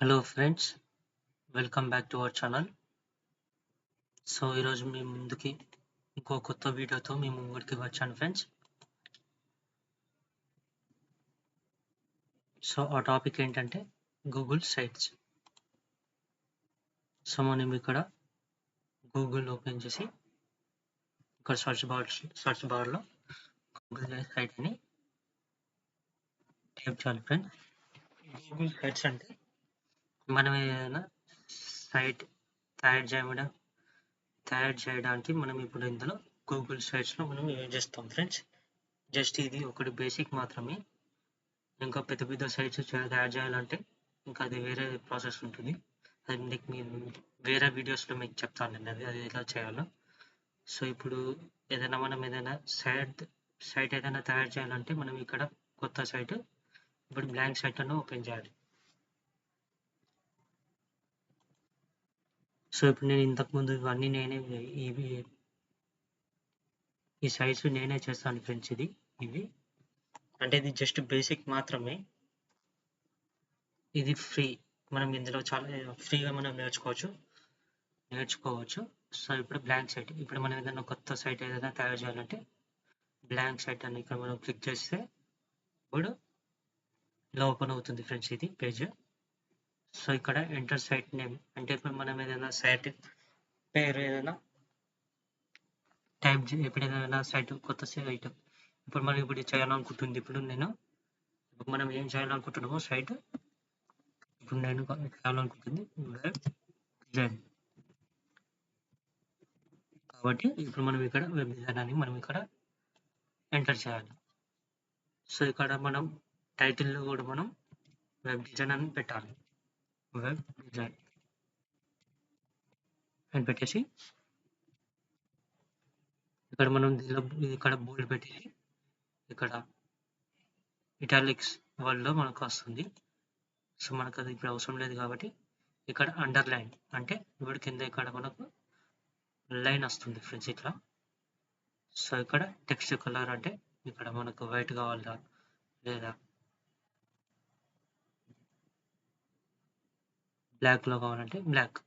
Hello friends, welcome back to our channel. So ఈరోజు మీ ముందుకి ఇంకో కొత్త వీడియోతో మీ ముందుకి వచ్చాను ఫ్రెండ్స్. సో ఆ టాపిక్ ఏంటంటే గూగుల్ సైట్స్. సో మనం ఇక్కడ గూగుల్ ఓపెన్ చేసి ఇక్కడ సర్చ్ బార్లో గూగుల్ సైట్ అని టైప్ చేయాలి ఫ్రెండ్స్. గూగుల్ సైట్స్ అంటే మనం ఏదైనా సైట్ తయారు చేయడానికి మనం ఇప్పుడు ఇందులో గూగుల్ సైట్స్లో మనం యూజ్ చేస్తాం ఫ్రెండ్స్. జస్ట్ ఇది ఒకటి బేసిక్ మాత్రమే. ఇంకా పెద్ద పెద్ద సైట్స్ తయారు చేయాలంటే ఇంకా అది వేరే ప్రాసెస్ ఉంటుంది. అది మీకు వేరే వీడియోస్లో మీకు చెప్తాను నేను అది ఎలా చేయాలో. సో ఇప్పుడు ఏదైనా సైట్ ఏదైనా తయారు చేయాలంటే మనం ఇక్కడ కొత్త సైట్ ఇప్పుడు బ్లాంక్ సైట్ అನ್ನು ఓపెన్ చేయాలి. సో ఇప్పుడు నేను ఇంతకుముందు ఇవన్నీ ఈ సైట్స్ నేనే చేస్తాను ఫ్రెండ్స్. ఇవి అంటే ఇది జస్ట్ బేసిక్ మాత్రమే. ఇది ఫ్రీ. మనం ఇందులో చాలా ఫ్రీగా మనం నేర్చుకోవచ్చు. సో ఇప్పుడు బ్లాంక్ సైట్. ఇప్పుడు మనం ఏదైనా కొత్త సైట్ ఏదైనా తయారు చేయాలంటే బ్లాంక్ సైట్ అని ఇక్కడ మనం క్లిక్ చేస్తే ఇప్పుడు ఇలా ఓపెన్ అవుతుంది ఫ్రెండ్స్ ఇది పేజ్. సో ఇక్కడ ఎంటర్ సైట్ నేమ్ అంటే ఇప్పుడు మనం ఏదైనా సైట్ పేరు ఏదైనా టైప్ ఇప్పుడు ఏదైనా సైట్ కొత్త సైట్ ఇప్పుడు మనం ఇప్పుడు చేయాలనుకుంటుంది. ఇప్పుడు మనం ఏం చేయాలనుకుంటున్నామో సైట్ ఇప్పుడు నేను చేయాలనుకుంటుంది వెబ్ డిజైన్. కాబట్టి ఇప్పుడు మనం ఇక్కడ వెబ్ డిజైన్ అని మనం ఇక్కడ ఎంటర్ చేయాలి. సో ఇక్కడ మనం టైటిల్లో కూడా మనం వెబ్ డిజైన్ అని పెట్టాలి. వెబ్ డిజైన్ అని పెట్టేసి ఇక్కడ మనం ఇక్కడ బోల్డ్ పెట్టేసి ఇక్కడ ఇటాలిక్స్ వర్డ్లో మనకు వస్తుంది. సో మనకు అది ఇప్పుడు అవసరం లేదు కాబట్టి ఇక్కడ అండర్లైన్ అంటే ఇప్పుడు కింద ఇక్కడ మనకు లైన్ వస్తుంది ఫ్రెండ్స్ ఇట్లా. సో ఇక్కడ టెక్స్ట్ కలర్ అంటే ఇక్కడ మనకు వైట్ కావాలా లేదా బ్లాక్లో కావాలంటే బ్లాక్.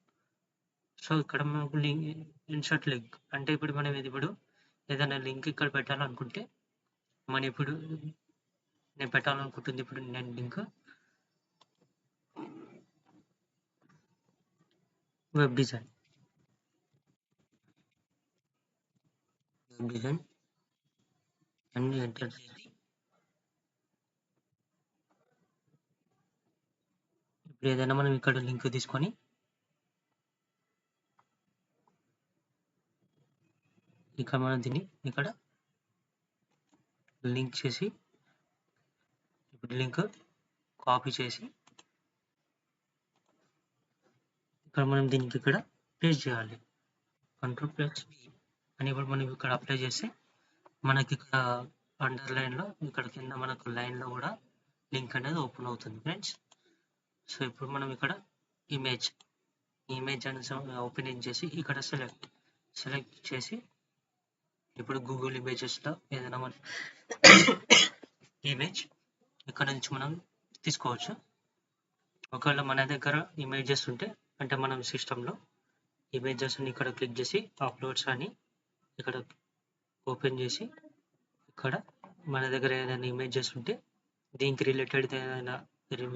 సో ఇక్కడ మనకు ఇన్సర్ట్ లింక్ అంటే ఇప్పుడు మనం ఇప్పుడు ఏదైనా లింక్ ఇక్కడ పెట్టాలనుకుంటే మనం ఇప్పుడు నేను పెట్టాలనుకుంటుంది ఇప్పుడు నేను లింక్ వెబ్ డిజైన్ అన్ని ఎంటర్ చేసి ఇప్పుడు ఏదైనా మనం ఇక్కడ లింక్ తీసుకొని ఇక్కడ మనం దీన్ని ఇక్కడ లింక్ చేసి ఇప్పుడు లింక్ కాపీ చేసి ఇక్కడ మనం దీనికి ఇక్కడ పేస్ట్ చేయాలి. Ctrl+V అని ఇప్పుడు మనం ఇక్కడ అప్లై చేస్తే మనకి ఇక్కడ అండర్లైన్లో ఇక్కడ కింద మనకు లైన్లో కూడా లింక్ అనేది ఓపెన్ అవుతుంది ఫ్రెండ్స్. సో ఇప్పుడు మనం ఇక్కడ ఇమేజ్ అని ఓపెన్ చేసి ఇక్కడ సెలెక్ట్ చేసి ఇప్పుడు గూగుల్ ఇమేజెస్లో ఏదైనా మనం ఇమేజ్ ఇక్కడ నుంచి మనం తీసుకోవచ్చు. ఒకవేళ మన దగ్గర ఇమేజెస్ ఉంటే అంటే మనం సిస్టంలో ఇమేజెస్ని ఇక్కడ క్లిక్ చేసి అప్లోడ్స్ అని ఇక్కడ ఓపెన్ చేసి ఇక్కడ మన దగ్గర ఏదైనా ఇమేజెస్ ఉంటే దీనికి రిలేటెడ్ ఏదైనా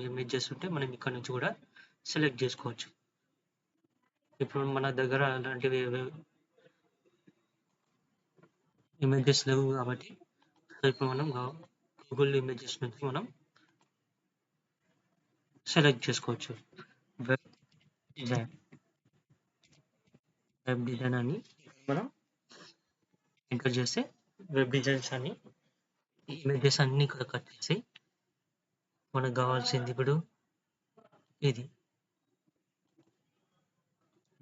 ఇమేజెస్ ఉంటే మనం ఇక్కడ నుంచి కూడా సెలెక్ట్ చేసుకోవచ్చు. ఇప్పుడు మన దగ్గర అలాంటివి ఇమేజెస్ లేవు కాబట్టి ఇప్పుడు మనం గూగుల్ ఇమేజెస్ నుంచి మనం సెలెక్ట్ చేసుకోవచ్చు. వెబ్ డిజైన్ అని మనం ఎంటర్ చేస్తే వెబ్ డిజైన్స్ అని ఇమేజెస్ అన్ని ఇక్కడ కట్ చేసి మనకు కావాల్సింది ఇప్పుడు ఇది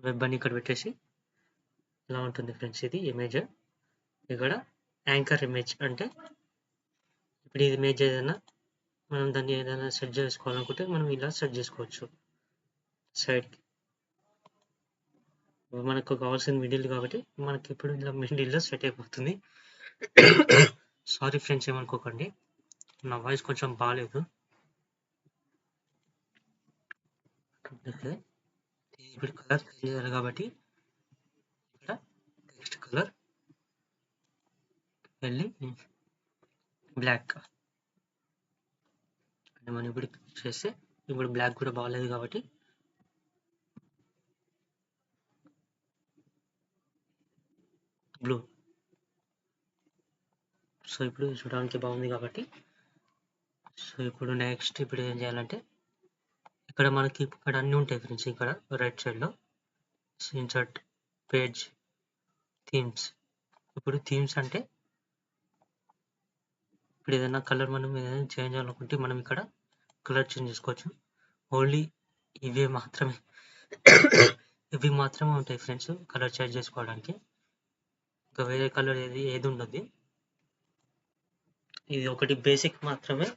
వెబ్ అని ఇక్కడ పెట్టేసి ఇలా ఉంటుంది ఫ్రెండ్స్. ఇది ఇమేజ్. ఇక్కడ యాంకర్ ఇమేజ్ అంటే ఇప్పుడు ఇది ఇమేజ్ ఏదైనా మనం దాన్ని ఏదైనా సెట్ చేసుకోవాలనుకుంటే మనం ఇలా సెట్ చేసుకోవచ్చు. సైడ్కి మనకు కావాల్సిన మిడిల్ కాబట్టి మనకి ఇప్పుడు ఇలా మిడిల్లో సెట్ అయిపోతుంది. సారీ ఫ్రెండ్స్, ఏమనుకోకండి, నా వాయిస్ కొంచెం బాగాలేదు. కంప్లీట్ ఇప్పుడు కలర్ చేంజ్ చేయాలి కాబట్టి ఇక్కడ టెక్స్ట్ కలర్ వెళ్ళి బ్లాక్ అంటే మనం ఇప్పుడు చేస్తే ఇప్పుడు బ్లాక్ కూడా బాగాలేదు కాబట్టి బ్లూ. సో ఇప్పుడు చూడడానికి బాగుంది కాబట్టి సో ఇప్పుడు నెక్స్ట్ ఇప్పుడు ఏం చేయాలంటే ఇక్కడ మనకి ఇక్కడ అన్నీ ఉంటాయి ఫ్రెండ్స్. ఇక్కడ రైట్ సైడ్లో ఇన్సర్ట్ పేజ్ థీమ్స్. ఇప్పుడు థీమ్స్ అంటే ఇప్పుడు ఏదైనా కలర్ మనం ఏదైనా చేంజ్ చేయాలనుకుంటే మనం ఇక్కడ కలర్ చేంజ్ చేసుకోవచ్చు. ఓన్లీ ఇవి మాత్రమే ఉంటాయి ఫ్రెండ్స్ కలర్ చేంజ్ చేసుకోవడానికి. ఇంకా వేరే కలర్ ఏది ఉండదు. ఇది ఒకటి బేసిక్ మాత్రమే.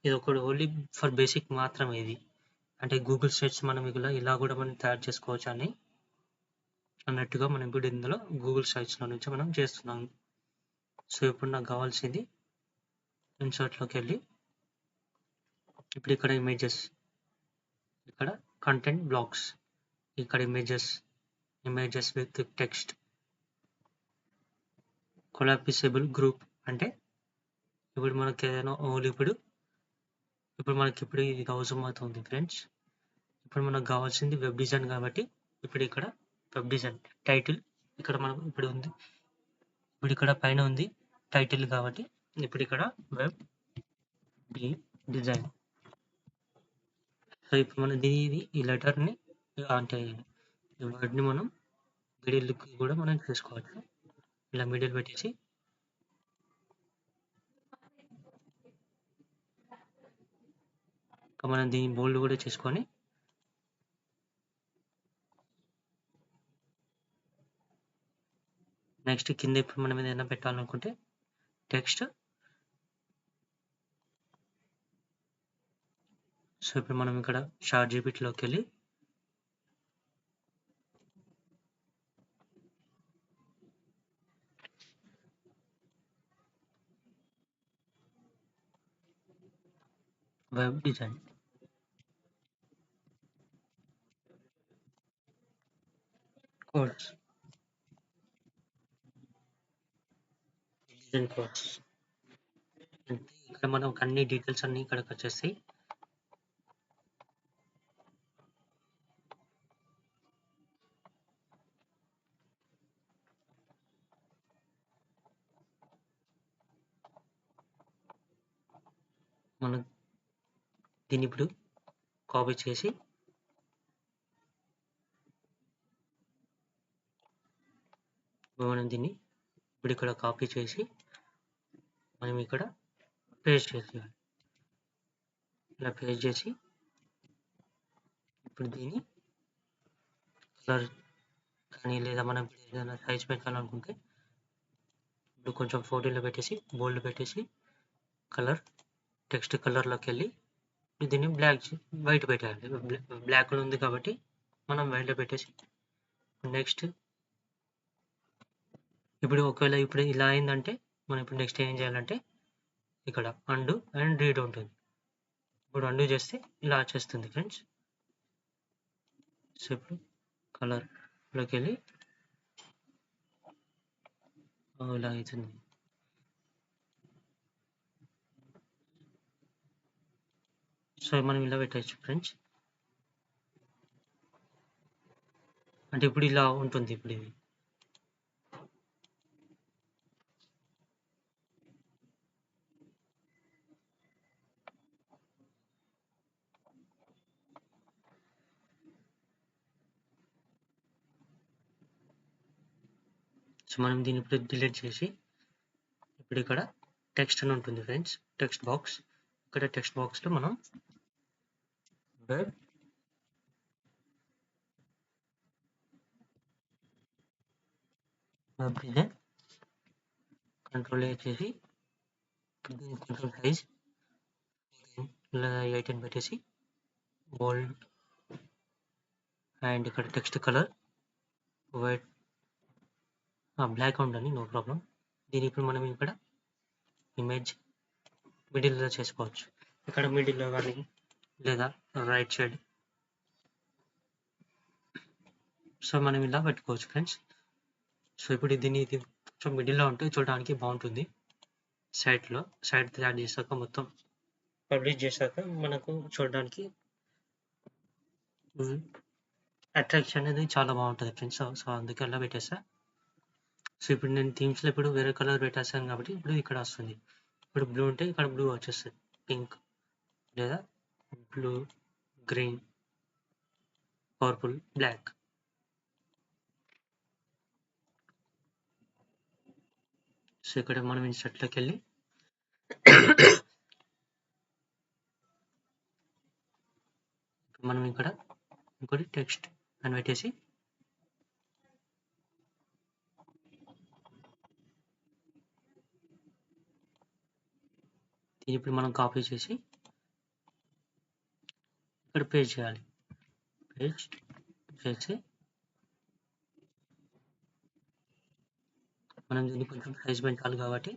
ఇది ఒకటి ఓన్లీ ఫర్ బేసిక్ మాత్రమే ఇది. అంటే గూగుల్ షీట్స్ మనం ఇలా కూడా మనం తయారు చేసుకోవచ్చు అన్నట్టుగా మనం ఇప్పుడు ఇందులో గూగుల్ సైట్స్లో నుంచి మనం చేస్తున్నాం. సో ఇప్పుడు నాకు కావాల్సింది ఇన్సర్ట్లోకి వెళ్ళి ఇప్పుడు ఇక్కడ ఇమేజెస్, ఇక్కడ కంటెంట్ బ్లాక్స్, ఇక్కడ ఇమేజెస్ విత్ టెక్స్ట్, కొలాబిసబుల్ గ్రూప్. అంటే ఇప్పుడు మనకి ఏదైనా ఓన్లీ ఇప్పుడు మనకి ఇది అవసరం అవుతుంది ఫ్రెండ్స్. ఇప్పుడు మనకు కావాల్సింది వెబ్ డిజైన్ కాబట్టి ఇప్పుడు ఇక్కడ వెబ్ డిజైన్ టైటిల్ ఇక్కడ మనం ఇప్పుడు ఉంది. ఇప్పుడు ఇక్కడ పైన ఉంది టైటిల్ కాబట్టి ఇప్పుడు ఇక్కడ వెబ్ డిజైన్. సో ఇప్పుడు మనం ఈ లెటర్ని అంటే ఈ వర్డ్ని మనం మిడిల్కి కూడా మనం చేసుకోవచ్చు. ఇలా మిడిల్ పెట్టేసి మనం దీన్ని బోల్డ్ కూడా చేసుకొని నెక్స్ట్ కింద ఇప్పుడు మనం ఏదైనా పెట్టాలనుకుంటే టెక్స్ట్. సో ఇప్పుడు మనం ఇక్కడ చాట్ జీపీటీలోకి వెళ్ళి వెబ్ డిజైన్ కోడ్స్ ఇక్కడ మనం అన్ని డీటెయిల్స్ అన్ని ఇక్కడికి వచ్చేస్తాయి. మనం దీన్ని ఇప్పుడు కాపీ చేసి మనం దీన్ని ఇప్పుడు ఇక్కడ కాపీ చేసి మనం ఇక్కడ పేస్ట్ చేసేయాలి. ఇలా పేస్ట్ చేసి ఇప్పుడు దీన్ని కలర్ కానీ లేదా మనం ఏదైనా సైజ్ పెట్టాలనుకుంటే ఇప్పుడు కొంచెం 14లో పెట్టేసి బోల్డ్ పెట్టేసి కలర్ టెక్స్ట్ కలర్లోకి వెళ్ళి దీన్ని వైట్ పెట్టాలి. బ్లాక్లో ఉంది కాబట్టి మనం వైట్లో పెట్టేసి నెక్స్ట్ ఇప్పుడు ఒకవేళ ఇప్పుడు ఇలా అయిందంటే మనం ఇప్పుడు నెక్స్ట్ ఏం చేయాలంటే ఇక్కడ అండు అండ్ రీడ్ ఉంటుంది. ఇప్పుడు అండు చేస్తే ఇలా వచ్చేస్తుంది ఫ్రెండ్స్. సో ఇప్పుడు కలర్లోకి వెళ్ళి ఇలా అవుతుంది. సో మనం ఇలా పెట్టచ్చు ఫ్రెండ్స్. అంటే ఇప్పుడు ఇలా ఉంటుంది. ఇప్పుడు ఇది సో మనం దీన్ని ఇప్పుడు డిలీట్ చేసి ఇప్పుడు ఇక్కడ టెక్స్ట్ అని ఉంటుంది ఫ్రెండ్స్. టెక్స్ట్ బాక్స్, ఇక్కడ టెక్స్ట్ బాక్స్లో మనం వెబ్ డిజైన్ కంట్రోల్ చేసి కొంచెం సైజ్ 18 పెట్టేసి బోల్డ్ అండ్ ఇక్కడ టెక్స్ట్ కలర్ వైట్ బ్లాక్ ఉండని నో ప్రాబ్లం. దీని ఇప్పుడు మనం ఇక్కడ ఇమేజ్ మిడిల్లో చేసుకోవచ్చు. ఇక్కడ మిడిల్లో కానీ లేదా రైట్ సైడ్ సో మనం ఇలా పెట్టుకోవచ్చు ఫ్రెండ్స్. సో ఇప్పుడు దీన్ని ఇది కొంచెం మిడిల్లో ఉంటే చూడడానికి బాగుంటుంది. సైడ్ తయారు చేశాక మొత్తం పబ్లిష్ చేశాక మనకు చూడడానికి అట్రాక్షన్ అనేది చాలా బాగుంటుంది ఫ్రెండ్స్. సో అందుకే అలా పెట్టేసా. సో ఇప్పుడు నేను థీమ్స్లో ఇప్పుడు వేరే కలర్ పెట్టేసాను కాబట్టి ఇప్పుడు ఇక్కడ వస్తుంది. ఇప్పుడు బ్లూ ఉంటే ఇక్కడ బ్లూ వచ్చేస్తుంది, పింక్ లేదా blue, green, purple, black. So ఇక్కడ మనం ఇన్స్టర్ట్లోకి వెళ్ళి మనం ఇక్కడ ఇంకోటి టెక్స్ట్ అని పెట్టేసి దీన్ని ఇప్పుడు మనం కాపీ చేసి ఇక్కడ పేస్ట్ చేయాలి. పేస్ట్ చేసి మనం దీన్ని కొంచెం సైజ్ పెంచాలి కాబట్టి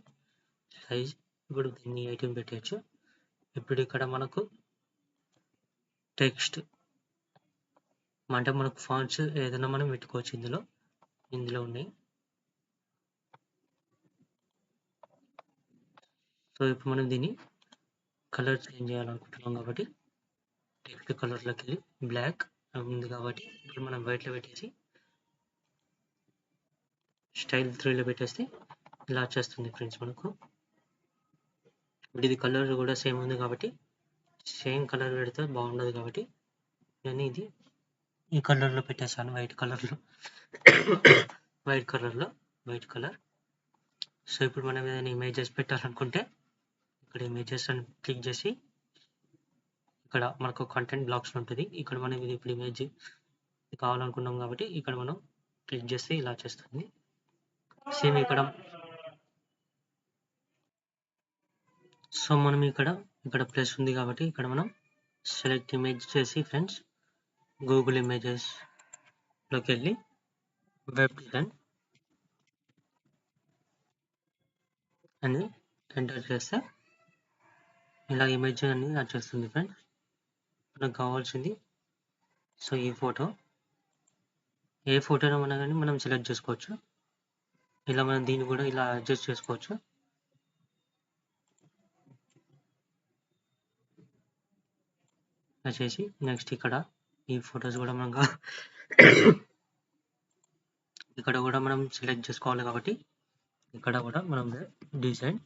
సైజ్ ఇప్పుడు దీన్ని 18 పెట్టచ్చు. ఇప్పుడు ఇక్కడ మనకు టెక్స్ట్ అంటే మనకు ఫాంట్స్ ఏదైనా మనం పెట్టుకోవచ్చు. ఇందులో ఉన్నాయి. సో ఇప్పుడు మనం దీన్ని కలర్ చేంజ్ చేయాలనుకుంటున్నాం కాబట్టి టెక్స్ట్ కలర్లోకి వెళ్ళి బ్లాక్ ఉంది కాబట్టి ఇప్పుడు మనం వైట్లో పెట్టేసి స్టైల్ 3లో పెట్టేస్తే ఇలా వచ్చేస్తుంది ఫ్రెండ్స్ మనకు. ఇప్పుడు ఇది కలర్ కూడా సేమ్ ఉంది కాబట్టి సేమ్ కలర్ పెడితే బాగుండదు కాబట్టి నేను ఇది ఈ కలర్లో పెట్టేసాను, వైట్ కలర్. సో ఇప్పుడు మనం ఏదైనా ఇమేజెస్ పెట్టాలనుకుంటే ఇక్కడ ఇమేజెస్ అని క్లిక్ చేసి ఇక్కడ మనకు కంటెంట్ బ్లాక్స్ ఉంటుంది. ఇక్కడ మనం ఇది ఇప్పుడు ఇమేజ్ కావాలనుకున్నాం కాబట్టి ఇక్కడ మనం క్లిక్ చేస్తే ఇలా చేస్తుంది. సేమ్ ఇక్కడ సో మనం ఇక్కడ ప్లస్ ఉంది కాబట్టి ఇక్కడ మనం సెలెక్ట్ ఇమేజ్ చేసి ఫ్రెండ్స్ గూగుల్ ఇమేజెస్లోకి వెళ్ళి వెబ్ డిజైన్ అని ఎంటర్ చేస్తే ఇలా ఇమేజ్ అనేది వచ్చేస్తుంది ఫ్రెండ్స్. మనకు కావాల్సింది సో ఈ ఫోటో, ఏ ఫోటోను కానీ మనం సెలెక్ట్ చేసుకోవచ్చు. ఇలా మనం దీన్ని కూడా ఇలా అడ్జస్ట్ చేసుకోవచ్చు. చేసి నెక్స్ట్ ఇక్కడ ఈ ఫొటోస్ కూడా మనం ఇక్కడ కూడా మనం సెలెక్ట్ చేసుకోవాలి కాబట్టి ఇక్కడ కూడా మనం డిజైన్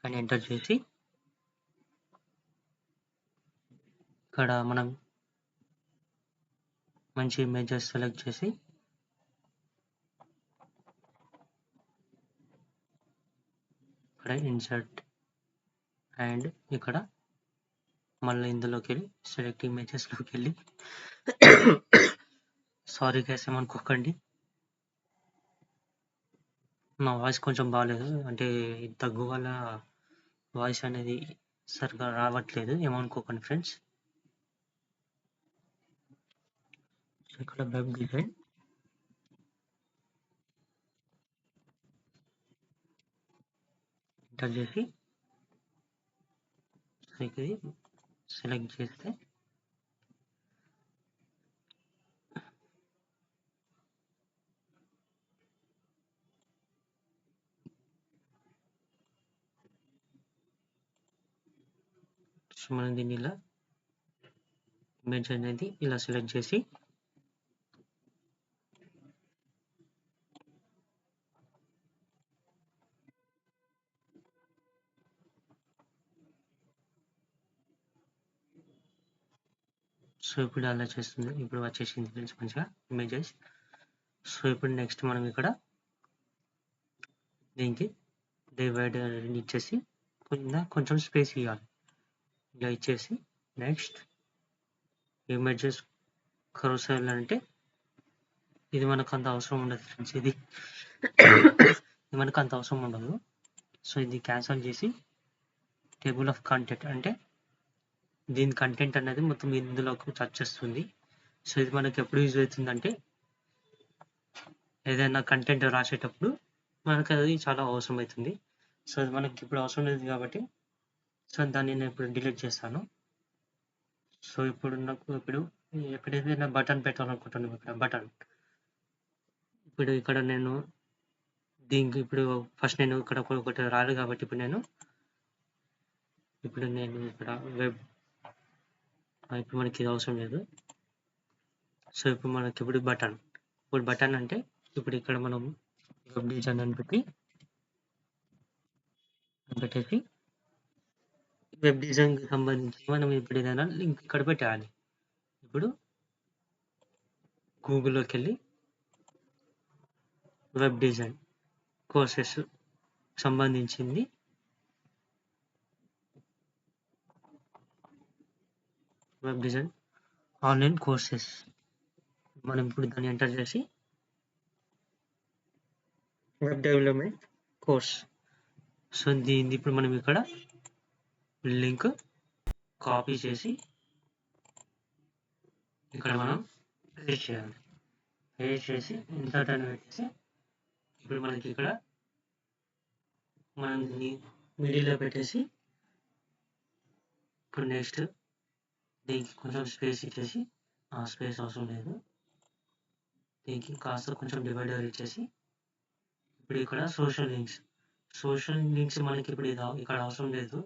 అని ఎంటర్ చేసి ఇక్కడ మనం మంచి ఇమేజెస్ సెలెక్ట్ చేసి ఇక్కడ ఇన్సర్ట్ అండ్ ఇక్కడ మళ్ళీ ఇందులోకి వెళ్ళి సెలెక్ట్ ఇమేజెస్లోకి వెళ్ళి సారీ గైస్ ఏమనుకోకండి, నా వాయిస్ కొంచెం బాగాలేదు, అంటే దగ్గు వల్ల వాయిస్ అనేది సరిగా రావట్లేదు, ఏమనుకోకండి ఫ్రెండ్స్. ఇక్కడ వెబ్ డిజైన్ ఎంటర్ చేసి ఇది సెలెక్ట్ చేస్తే మనం దీన్ని ఇలా ఇమేజ్ అనేది ఇలా సెలెక్ట్ చేసి సో ఇప్పుడు అలా చేస్తుంది, ఇప్పుడు వచ్చేసింది ఫ్రెండ్స్ మంచిగా ఇమేజెస్. సో ఇప్పుడు నెక్స్ట్ మనం ఇక్కడ దీనికి డివైడ్ ఇచ్చేసి కొంచెం స్పేస్ ఇవ్వాలి. ఇలా ఇచ్చేసి నెక్స్ట్ ఇమేజెస్ కరోసెల్ అంటే ఇది మనకు అంత అవసరం ఉండదు ఫ్రెండ్స్, ఇది మనకు అంత అవసరం ఉండదు. సో ఇది క్యాన్సిల్ చేసి టేబుల్ ఆఫ్ కంటెంట్ అంటే దీని కంటెంట్ అనేది మొత్తం ఇందులోకి వచ్చేస్తుంది. సో ఇది మనకి ఎప్పుడు యూజ్ అవుతుందంటే ఏదైనా కంటెంట్ రాసేటప్పుడు మనకు అది చాలా అవసరం అవుతుంది. సో అది మనకి ఇప్పుడు అవసరం లేదు కాబట్టి సో దాన్ని నేను ఇప్పుడు డిలీట్ చేస్తాను. సో సో ఇప్పుడు ఎక్కడైతే నా బటన్ పెట్టాలనుకుంటున్నాను, ఇక్కడ బటన్. ఇక్కడ నేను దీనికి ఫస్ట్ నేను ఇక్కడ ఒకటి రాదు కాబట్టి ఇప్పుడు నేను ఇక్కడ వెబ్, ఇప్పుడు మనకి ఇది అవసరం లేదు. సో ఇప్పుడు మనకి బటన్ అంటే ఇక్కడ మనం వెబ్ డిజైన్ అని పెట్టేసి వెబ్ డిజైన్ కి సంబంధించి మనం ఇప్పుడు ఏదైనా లింక్ ఇక్కడ పెట్టాలి. ఇప్పుడు గూగుల్లోకి వెళ్ళి వెబ్ డిజైన్ కోర్సెస్ సంబంధించింది వెబ్ డిజైన్ ఆన్లైన్ కోర్సెస్ మనం ఇప్పుడు దాన్ని ఎంటర్ చేసి వెబ్ డెవలప్మెంట్ కోర్స్. సో దీన్ని ఇప్పుడు మనం ఇక్కడ లింక్ కాపీ చేసి ఇక్కడ మనం పేస్ట్ చేయాలి. పేస్ట్ చేసి ఇన్సర్ట్ అని పెట్టేసి ఇప్పుడు మనకి ఇక్కడ మనం దీన్ని మిడిల్లో పెట్టేసి ఇక్కడ నెక్స్ట్ దీనికి కొంచెం స్పేస్ ఇచ్చేసి, స్పేస్ అవసరం లేదు, దీనికి కాస్త కొంచెం డివైడర్ ఇచ్చేసి ఇప్పుడు ఇక్కడ సోషల్ లింక్స్ మనకి ఇప్పుడు ఇక్కడ అవసరం లేదు.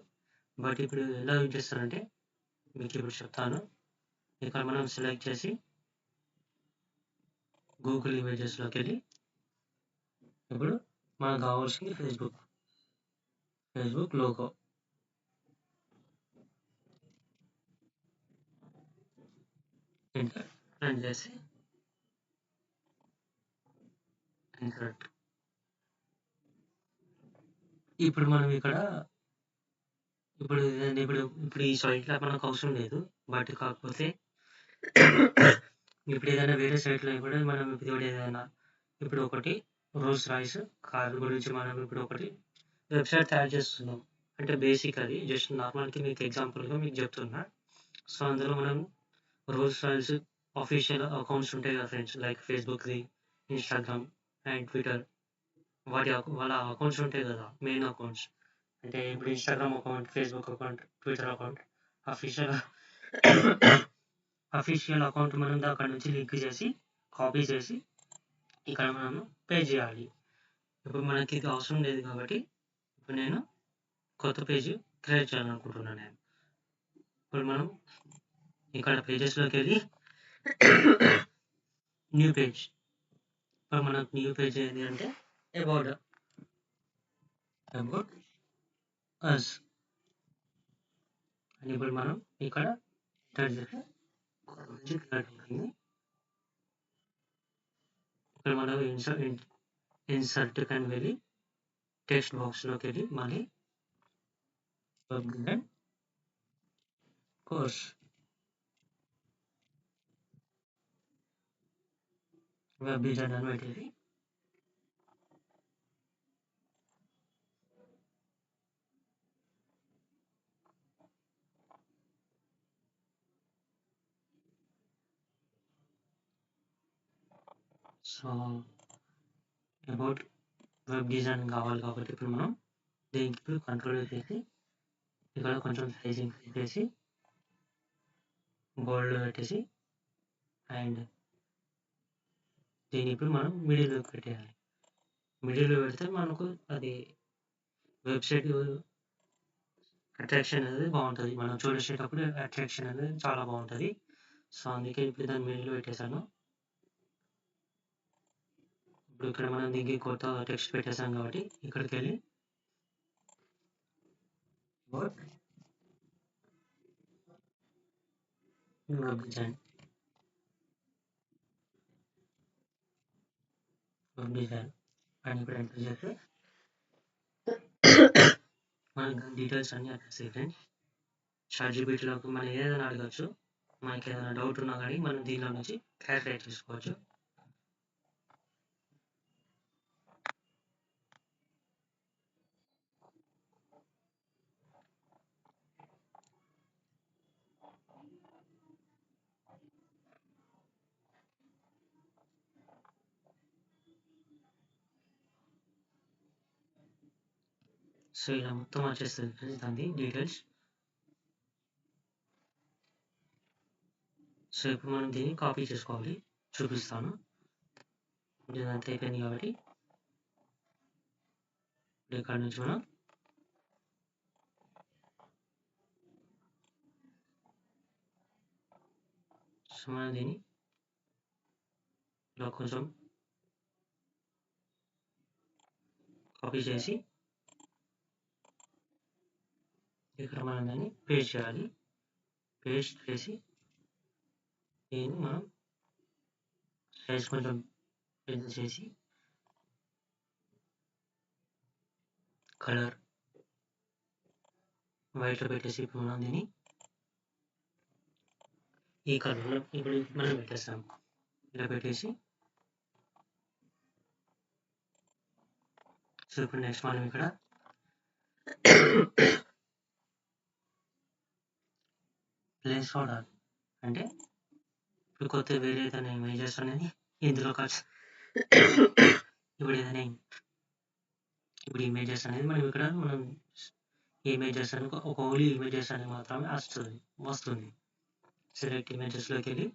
బట్ ఇప్పుడు ఎలా యూజ్ చేస్తారంటే మీకు ఇప్పుడు చెప్తాను. ఇక్కడ మనం సెలెక్ట్ చేసి గూగుల్ ఇమేజెస్లోకి వెళ్ళి ఇప్పుడు మనకు కావాల్సింది ఫేస్బుక్ లోగో. రన్ చేసి ఇన్సర్ట్. ఇప్పుడు మనం ఇప్పుడు ఈ సైట్లో మనకు అవసరం లేదు. బట్ కాకపోతే ఇప్పుడు ఏదైనా వేరే సైట్లో కూడా మనం ఏదైనా ఒకటి రోల్స్ రాయ్స్ కార్ గురించి మనం ఒకటి వెబ్సైట్ తయారు చేస్తున్నాం అంటే బేసిక్, అది జస్ట్ నార్మల్కి మీకు ఎగ్జాంపుల్గా మీకు చెప్తున్నా. సో అందులో మనం రోల్స్ రాయ్స్ ఆఫీషియల్ అకౌంట్స్ ఉంటాయి కదా ఫ్రెండ్స్, లైక్ ఫేస్బుక్ది, ఇన్స్టాగ్రామ్ అండ్ ట్విట్టర్, వాళ్ళ అకౌంట్స్ ఉంటాయి కదా, మెయిన్ అకౌంట్స్. అంటే ఇప్పుడు Instagram account, Facebook account, Twitter account, official account మనం అక్కడ నుంచి లింక్ చేసి కాపీ చేసి ఇక్కడ మనం పేజ్ చేయాలి. ఇప్పుడు మనకి ఇది అవసరం లేదు కాబట్టి ఇప్పుడు నేను కొత్త పేజ్ క్రియేట్ చేయాలనుకుంటున్నాను. నేను ఇప్పుడు మనం ఇక్కడ పేజెస్లోకి వెళ్ళి న్యూ పేజ్. ఇప్పుడు మనకు న్యూ పేజ్ ఏది అంటే అబౌట్ అస్ అని ఇప్పుడు మనం ఇక్కడ ఎంటర్ చేస్తే ఇక్కడ మనం ఇన్సర్ట్ కానీ వెళ్ళి టెక్స్ట్ బాక్స్లోకి వెళ్ళి మళ్ళీ web design course, web design అని పెట్టేది సో అబౌట్ వెబ్ డిజైన్ కావాలి కాబట్టి ఇప్పుడు మనం దీనికి కంట్రోల్ చేసి ఇక్కడ కొంచెం సైజ్ ఇంక్రీజ్ చేసి బోల్డ్ పెట్టేసి అండ్ దీన్ని ఇప్పుడు మనం మిడిల్లో పెట్టేయాలి. మిడిల్లో పెడితే మనకు అది వెబ్సైట్ అట్రాక్షన్ అనేది బాగుంటుంది, మనం చూసేటప్పుడు అట్రాక్షన్ అనేది చాలా బాగుంటుంది. సో అందుకే ఇప్పుడు దాన్ని మిడిల్లో పెట్టేశాను. ఇప్పుడు ఇక్కడ మనం దీనికి కొత్త టెక్స్ట్ పెట్టేసాం కాబట్టి ఇక్కడికి వెళ్ళి వెబ్ డిజైన్ అని ఇప్పుడు ఎంటర్ చేస్తే మనకి డీటెయిల్స్ అన్నీ వచ్చేస్తాయి ఫ్రెండ్స్. ChatGPTలోకి మనం ఏదైనా అడగచ్చు, మనకి ఏదైనా డౌట్ ఉన్నా కానీ మనం దీనిలో నుంచి క్లారిఫై చేసుకోవచ్చు. సో ఇలా మొత్తం వచ్చేస్తుంది ఫ్రెండ్స్ దాని డీటెయిల్స్. సో ఇప్పుడు మనం దీన్ని కాపీ చేసుకోవాలి, చూపిస్తాను. ఇదంతా అయిపోయింది కాబట్టి ఇక్కడ నుంచి మనం దీన్ని ఇలా కొంచెం కాపీ చేసి ఇక్కడ మనం దాన్ని పేస్ట్ చేయాలి. పేస్ట్ చేసి దీన్ని మనం సైజ్ కొంచెం పెద్ద చేసి కలర్ వైట్లో పెట్టేసి ఇప్పుడు మనం దీన్ని ఈ కలర్లో ఇప్పుడు మనం పెట్టేస్తాం. ఇలా పెట్టేసి సో ఇప్పుడు నెక్స్ట్ మనం ఇక్కడ ప్లేస్ హోల్డర్ అంటే ఇప్పుడు కొత్త వేరే ఏదైనా ఇమేజెస్ అనేది ఇందులో ఇప్పుడు ఏదైనా ఇప్పుడు ఇమేజెస్ అనేది మనం ఇక్కడ ఇమేజెస్ అని ఒక ఓన్లీ ఇమేజెస్ అనేది మాత్రమే వస్తుంది. సెలెక్ట్ ఇమేజెస్లోకి వెళ్ళి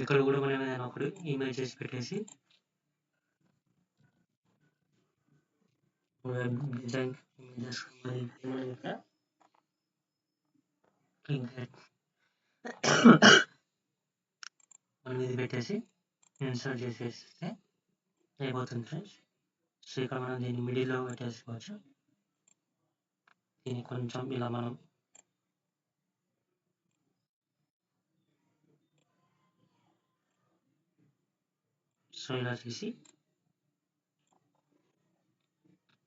ఇక్కడ కూడా మనం ఏదైనా ఒకటి ఇమేజెస్ పెట్టేసి డిజైన్ ఇమేజెస్ మనం ఇక్కడ మనం ఇది పెట్టేసి ఇన్సర్ట్ చేసేస్తే అయిపోతుంది ఫ్రెండ్స్. సో ఇక్కడ మనం దీన్ని మిడిల్లో పెట్టేసుకోవచ్చు. దీన్ని కొంచెం ఇలా మనం సో ఇలా చేసి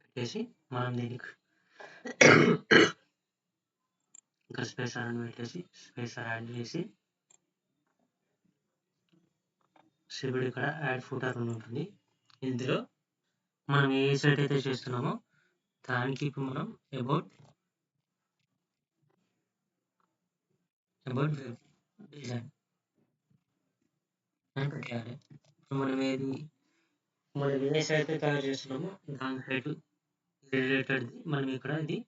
పెట్టేసి మనం దీనికి ఇంకా స్పేసర్ అని పెట్టేసి స్పేసర్ యాడ్ చేసి ఇప్పుడు ఇక్కడ యాడ్ ఫూటర్ అని ఉంటుంది. ఇందులో మనం ఏ సైట్ అయితే చేస్తున్నామో దానికి ఇప్పుడు మనం అబౌట్ వెబ్ డిజైన్ అని పెట్టాలి. మనం ఏ సైట్ అయితే తయారు చేస్తున్నామో దాని సైట్ రిలేటెడ్ మనం ఇక్కడ ఇది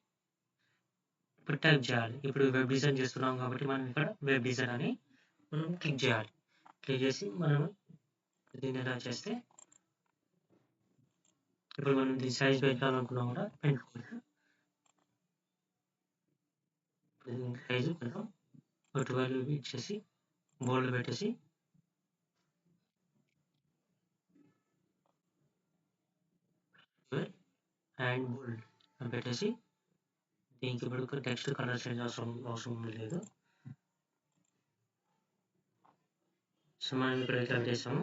ఇప్పుడు టైప్ చేయాలి. ఇప్పుడు వెబ్ డిజైన్ చేస్తున్నాం కాబట్టి మనం ఇక్కడ వెబ్ డిజైన్ అని మనం క్లిక్ చేయాలి. క్లిక్ చేసి మనం దీన్ని ఎలా చేస్తే ఇప్పుడు మనం దీని సైజ్ పెట్టాలనుకున్నాం కూడా పెంచుకోవచ్చు. దీని సైజు కొంచెం 12 ఇచ్చేసి బోల్డ్ పెట్టేసి అండ్ బోల్డ్ పెట్టేసి దీనికి ఇప్పుడు టెక్స్ట్ కలర్ చేంజ్ అవసరం లేదు. సో మనం ఇక్కడ క్లిక్ చేసాము.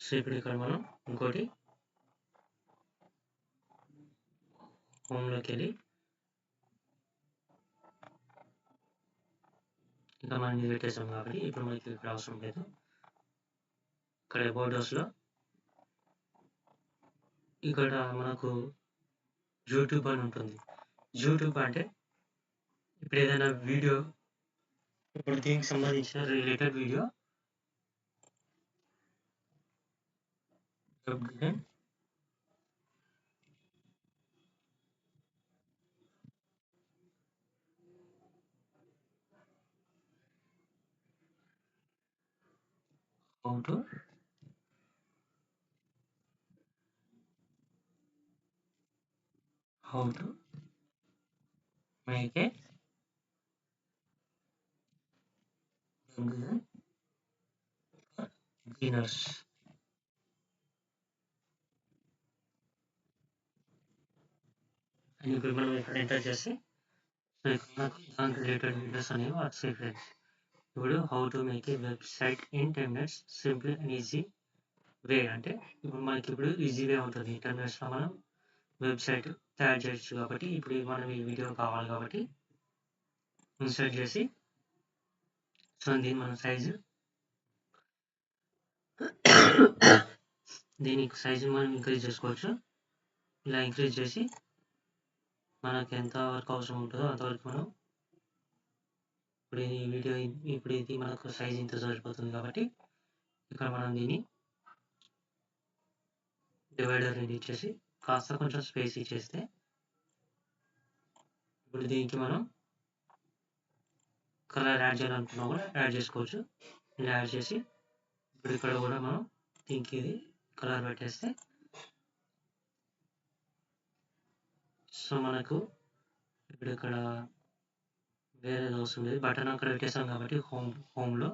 సో ఇప్పుడు ఇక్కడ మనం ఇంకోటి హోమ్లోకి వెళ్ళి ఇంకా మనం ఇది పెట్టేసాం కాబట్టి ఇప్పుడు మనకి ఇక్కడ అవసరం లేదు. ఇక్కడ అబౌట్స్లో ఇక్కడ మనకు యూట్యూబ్ అని ఉంటుంది. యూట్యూబ్ అంటే ఇప్పుడు ఏదైనా వీడియో ఇప్పుడు దీనికి సంబంధించిన related video web design how to make a web design for beginners. అని ఇప్పుడు మనం ఇక్కడ ఎంటర్ చేసి సో ఇక్కడ నాకు దానికి రిలేటెడ్ వీడియోస్ అనేవి వస్తాయి ఫ్రెండ్స్. ఇప్పుడు how to make a website in 10 minutes simple and easy way అంటే ఇప్పుడు మనకి ఇప్పుడు ఈజీ వే ఉంటుంది. 10 minutesలో మనం వెబ్సైట్ తయారు చేయొచ్చు. కాబట్టి ఇప్పుడు మనం ఈ వీడియో కావాలి కాబట్టి ఇన్సర్ట్ చేసి సో దీన్ని మనం సైజు దీనికి సైజు మనం ఇంక్రీజ్ చేసుకోవచ్చు. ఇలా ఇంక్రీజ్ చేసి మనకు ఎంత వరకు అవసరం ఉంటుందో అంతవరకు మనం ఇప్పుడు ఈ వీడియో ఇప్పుడు ఇది మనకు సైజ్ ఇంత సరిపోతుంది కాబట్టి ఇక్కడ మనం దీన్ని డివైడర్ అనేది ఇచ్చేసి కాస్త కొంచెం స్పేస్ ఇచ్చేస్తే ఇప్పుడు దీనికి మనం కలర్ యాడ్ చేయాలనుకున్నా కూడా యాడ్ చేసుకోవచ్చు. ఇలా యాడ్ చేసి ఇప్పుడు ఇక్కడ కూడా మనం దీనికి ఇది కలర్ పెట్టేస్తే సో మనకు ఇప్పుడు ఇక్కడ వేరేది అవసరం లేదు, బటన్ అక్కడ పెట్టేసాం కాబట్టి హోమ్లో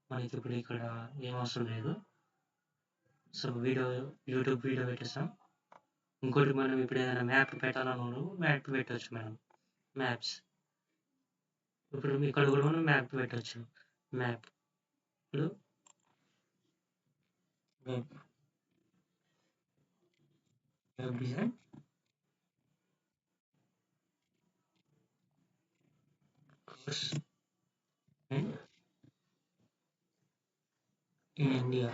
మనకి ఇప్పుడు ఇక్కడ ఏం అవసరం లేదు. సో యూట్యూబ్ వీడియో పెట్టేసాం. ఇంకోటి మనం ఇప్పుడు ఏదైనా మ్యాప్ పెట్టాలన్నా మ్యాప్ పెట్టవచ్చు. మనం మ్యాప్స్ ఇప్పుడు ఇక్కడ కూడా మనం మ్యాప్ పెట్టవచ్చు. మ్యాప్ ఇప్పుడు web design course and in India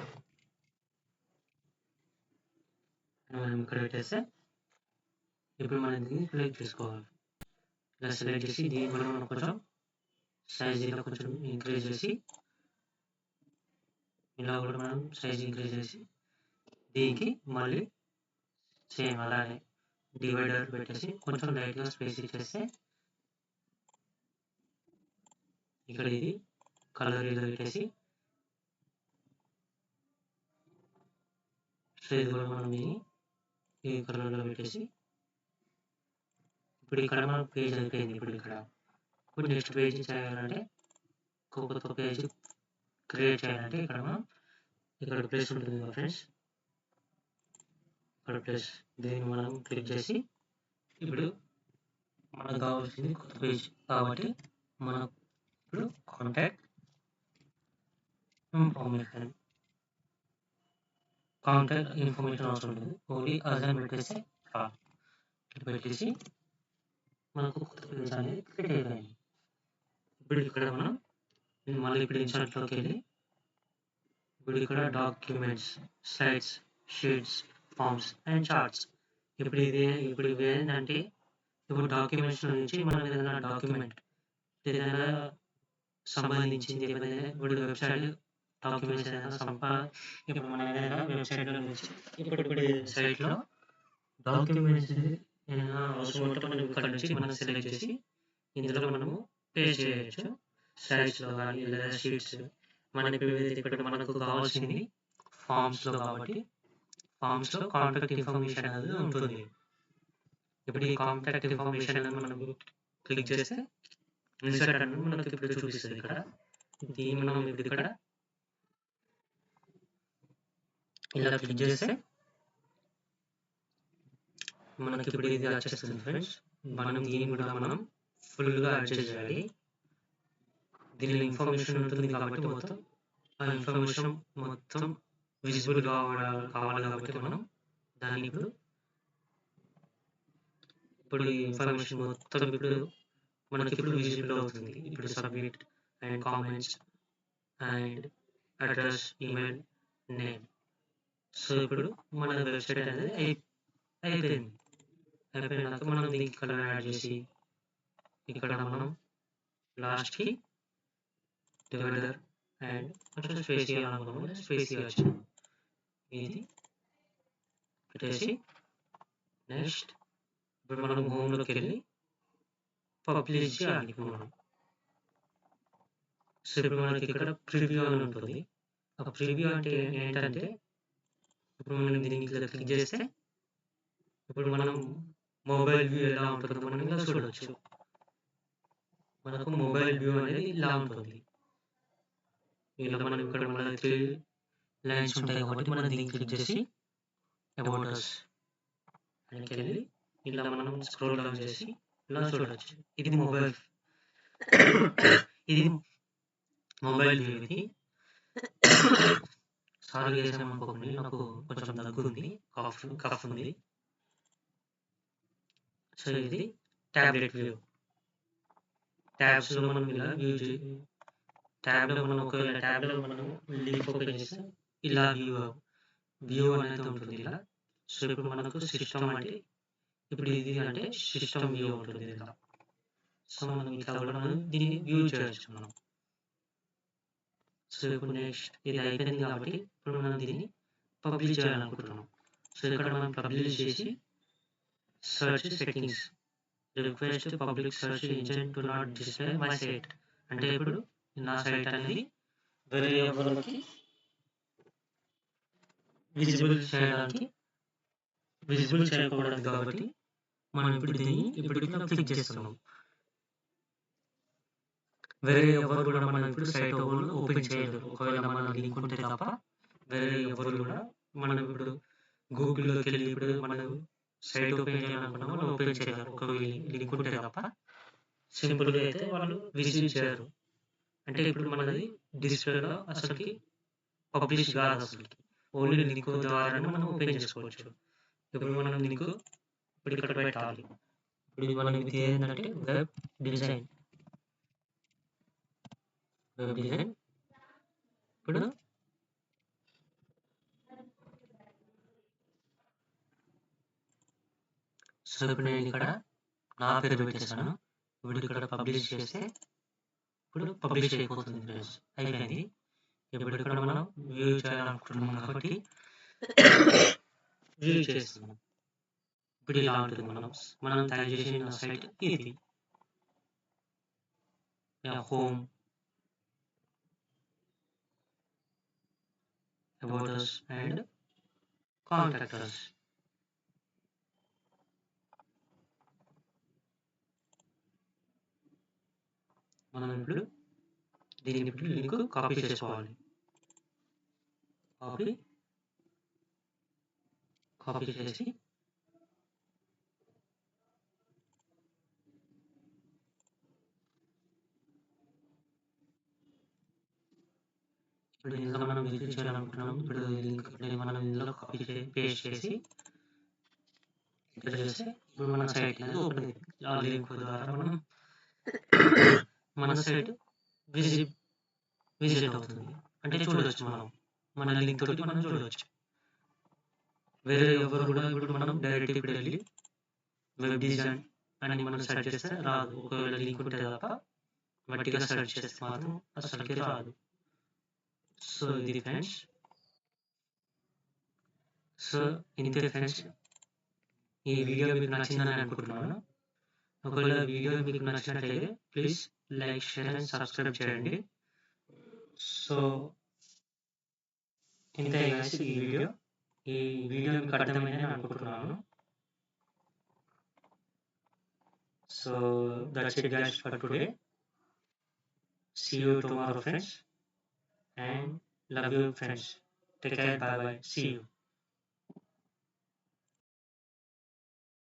మనం ఇక్కడ పెట్టేస్తే ఇప్పుడు మనం దీన్ని సెలెక్ట్ చేసుకోవాలి. ఇలా సెలెక్ట్ చేసి దీన్ని కూడా మనం కొంచెం సైజ్ ఇలా కొంచెం ఇంక్రీజ్ చేసి ఇలా కూడా మనం సైజ్ ఇంక్రీజ్ చేసి దీనికి మళ్ళీ సేమ్ అలానే డివైడర్ పెట్టేసి కొంచెం లైట్గా స్పేస్ ఇచ్చేస్తే ఇక్కడ ఇది కలర్ ఇలా పెట్టేసి సో ఇది కూడా మనం ఈ కలర్లో పెట్టేసి ఇప్పుడు ఇక్కడ మన పేజ్ అయిపోయింది. ఇప్పుడు నెక్స్ట్ పేజ్ చేయాలంటే కొత్త పేజ్ క్రియేట్ చేయాలంటే ఇక్కడ మనం ఇక్కడ ప్లేస్ ఉంటుంది కదా ఫ్రెండ్స్, ఇక్కడ ప్లేస్ దీన్ని మనం క్లిక్ చేసి ఇప్పుడు మనకు కావాల్సింది కొత్త పేజ్ కాబట్టి మనం ఇప్పుడు కాంటాక్ట్ ఇన్ఫర్మేషన్ అవసరం లేదు, ఓన్లీ అజైన్ పెట్టేసి పెట్టేసి మనకు కొత్త పేజ్ అనేది క్రియేట్ అయిపోయింది. ఇప్పుడు ఇక్కడ మనం మళ్ళీ ఇప్పుడు ఇన్సర్ట్లోకి వెళ్ళి ఇప్పుడు ఇక్కడ documents, slides, sheets, forms and charts. ఇప్పుడు ఇవి ఏంటంటే ఇప్పుడు డాక్యుమెంట్స్ నుంచి మనం ఏదైనా డాక్యుమెంట్ ఏదైనా సంబంధించింది ఇప్పుడు వెబ్సైట్ డాక్యుమెంట్స్ ఏదైనా ఇప్పుడు మనం ఏదైనా వెబ్సైట్లో నుంచి ఇప్పుడు సైట్లో డాక్యుమెంట్స్ ఏదైనా అవసరం ఉంటే మనం ఇక్కడ నుంచి మనం సెలెక్ట్ చేసి ఇందులో మనము పేస్ట్ చేయొచ్చు. స్లైడ్స్లో కానీ లేదా షీట్స్ ఇప్పుడు మనకు కావాల్సింది ఫామ్స్లో కాబట్టి ఫామ్స్లో కాంటాక్ట్ ఇన్ఫర్మేషన్ అనేది ఉంటుంది. ఇప్పుడు ఈ కాంటాక్ట్ ఇన్ఫర్మేషన్ అనేది మనం క్లిక్ చేస్తే ఇన్సర్ట్ అనేది మనకు ఇప్పుడు చూపిస్తుంది. ఇక్కడ దీన్ని మనం ఇప్పుడు ఇక్కడ ఇలా క్లిక్ చేస్తే మనకి ఇప్పుడు ఇది వచ్చేస్తుంది ఫ్రెండ్స్. మనం దీన్ని కూడా మనం ఫుల్గా అడ్జస్ట్ చేయాలి. దీనిలో ఇన్ఫర్మేషన్ ఉంటుంది కాబట్టి మొత్తం ఆ ఇన్ఫర్మేషన్ మొత్తం విజిబుల్ కావాలి కాబట్టి మనం దాన్ని ఇప్పుడు ఈ ఇన్ఫర్మేషన్ మొత్తం ఇప్పుడు మనకి ఇప్పుడు విజిబుల్ అవుతుంది. ఇప్పుడు submit and comments and address, email, name. So ఇప్పుడు మన వెబ్సైట్ అనేది అయిపోయినాక మనం దీనికి కలర్ యాడ్ చేసి ఇక్కడ మనం లాస్ట్కి డివైడర్ అండ్ కొంచెం స్పేస్ ఇవ్వాలనుకున్నాము, స్పేస్ ఇవ్వచ్చు. ఇది పెట్టేసి నెక్స్ట్ ఇప్పుడు మనం హోమ్లోకి వెళ్ళి పబ్లిష్ చేయాలి. మనం సో ఇప్పుడు మనకి ఇక్కడ ప్రివ్యూ అని ఉంటుంది. ఆ ప్రివ్యూ అంటే ఏంటంటే ఇప్పుడు మనం దీనికి క్లిక్ చేస్తే ఇప్పుడు మనం మొబైల్ వ్యూ ఎలా ఉంటుందో మనం ఇలా చూడవచ్చు. మనకు మొబైల్ వ్యూ అనేది ఇలా ఉంటుంది. ఇలా మనం ఇక్కడ మన 3 లైన్స్ ఉంటాయి కాబట్టి మనం దీన్ని క్లిక్ చేసి అబౌట్ us అని వెళ్ళి ఇలా మనం స్క్రోల్ డౌన్ చేసి ఇలా చూడవచ్చు. ఇది మొబైల్ వ్యూ. ఇది సారీ చేసామనుకోండి, నాకు కొంచెం దగ్గు ఉంది, కఫ్ ఉంది. సో ఇది ట్యాబ్లెట్ వ్యూ. ట్యాబ్స్లో మనం ఇలా ట్యాబ్లో మనం ఒకవేళ ట్యాబ్లో మనం లింక్ ఓపెన్ చేస్తే ఇలా వ్యూ అనేది ఉంటుంది ఇలా. సో ఇప్పుడు మనకు సిస్టమ్ అంటే ఇప్పుడు ఇది అంటే సిస్టమ్ వ్యూ ఉంటుంది ఇలా. సో మనం ఇట్లా కూడా మనం దీన్ని వ్యూ చేయొచ్చు మనం. సో ఇప్పుడు నెక్స్ట్ ఇది అయిపోయింది కాబట్టి ఇప్పుడు మనం దీన్ని పబ్లిష్ చేయాలనుకుంటున్నాం. సో ఇక్కడ మనం పబ్లిష్ చేసి search settings, request public search engine to not display my site అంటే ఇప్పుడు నా సైట్ అనేది వేరే ఎవరికి విజిబుల్ చేయకూడదు కాబట్టి మనం ఇప్పుడు దీన్ని ఇప్పుడు ఇక్కడ క్లిక్ చేస్తున్నాం. వేరే ఎవరు కూడా మనం ఇప్పుడు సైట్ ఓపెన్ చేయలేరు. ఒకవేళ మన లింక్ ఉంటే తప్ప వేరే ఎవరు కూడా మనం ఇప్పుడు గూగుల్లోకి వెళ్ళి ఇప్పుడు మనం సైట్ ఓపెన్ చేయాలనుకున్నా వాళ్ళు ఓపెన్ చేయలేరు. ఒకవేళ లింక్ ఉంటే తప్ప సింపుల్గా అయితే వాళ్ళు విజిట్ చేయరు. అంటే ఇప్పుడు మనది డిస్ప్లేలో అసలుకి పబ్లిష్ కాదు, అసలుకి ఓన్లీ లింక్ ద్వారానే మనం ఓపెన్ చేసుకోవచ్చు. ఇప్పుడు మనం లింక్ ఇప్పుడు ఇక్కడ పెట్టాలి. ఇప్పుడు మనం ఇది ఏంటంటే వెబ్ డిజైన్. ఇప్పుడు సో ఇప్పుడు నేను ఇక్కడ నా పేరు పెట్టేసాను. ఇప్పుడు ఇక్కడ పబ్లిష్ చేస్తే ఇప్పుడు పబ్లిష్ అయిపోతుంది ఫ్రెండ్స్, అయిపోయింది. ఇప్పుడు ఇక్కడ మనం వ్యూ చేయాలనుకుంటున్నాం కాబట్టి వ్యూ చేస్తున్నాం. ఇప్పుడు ఇలా ఉంటుంది. మనం తయారు చేసిన సైట్ ఇది. Home, about us and contact us. మనం ఇప్పుడు దీన్ని ఇప్పుడు లింక్ కాపీ చేసుకోవాలి. కాపీ చేసి ఇప్పుడు ఇందులో మనం విజిట్ చేయాలనుకుంటున్నాం. ఇప్పుడు లింక్ మనం ఇందులో కాపీ పేస్ట్ చేసి ఇక్కడ చేస్తే ఇప్పుడు మన సైట్ అనేది ఓపెన్ అవుతుంది. ఆ లింక్ ద్వారా మన సైట్ విజిట్ అవుతుంది. అంటే చూడవచ్చు, మన లింక్ తోటి మనం చూడవచ్చు. వేరే ఎవరు కూడా ఇప్పుడు మనం డైరెక్ట్ ఇప్పుడు వెళ్ళి వెబ్ డిజైన్ అని మనం సెర్చ్ చేస్తే రాదు. ఒకవేళ లింక్ ఉంటే తప్ప వట్టిగా సెర్చ్ చేస్తే మాత్రం అసలుకి రాదు. సో ఇది ఫ్రెండ్స్. సో ఇంతే ఫ్రెండ్స్, ఈ వీడియో మీకు నచ్చిందని అనుకుంటున్నాను. ఒకవేళ వీడియో మీకు నచ్చినట్లయితే please like, share and subscribe చేయండి. సో ఇంతే గైస్ ఈ వీడియో మీకు అర్థమైందని అనుకుంటున్నాను. So that's it guys for today. See you tomorrow friends and love you friends. Take care, bye bye, see you.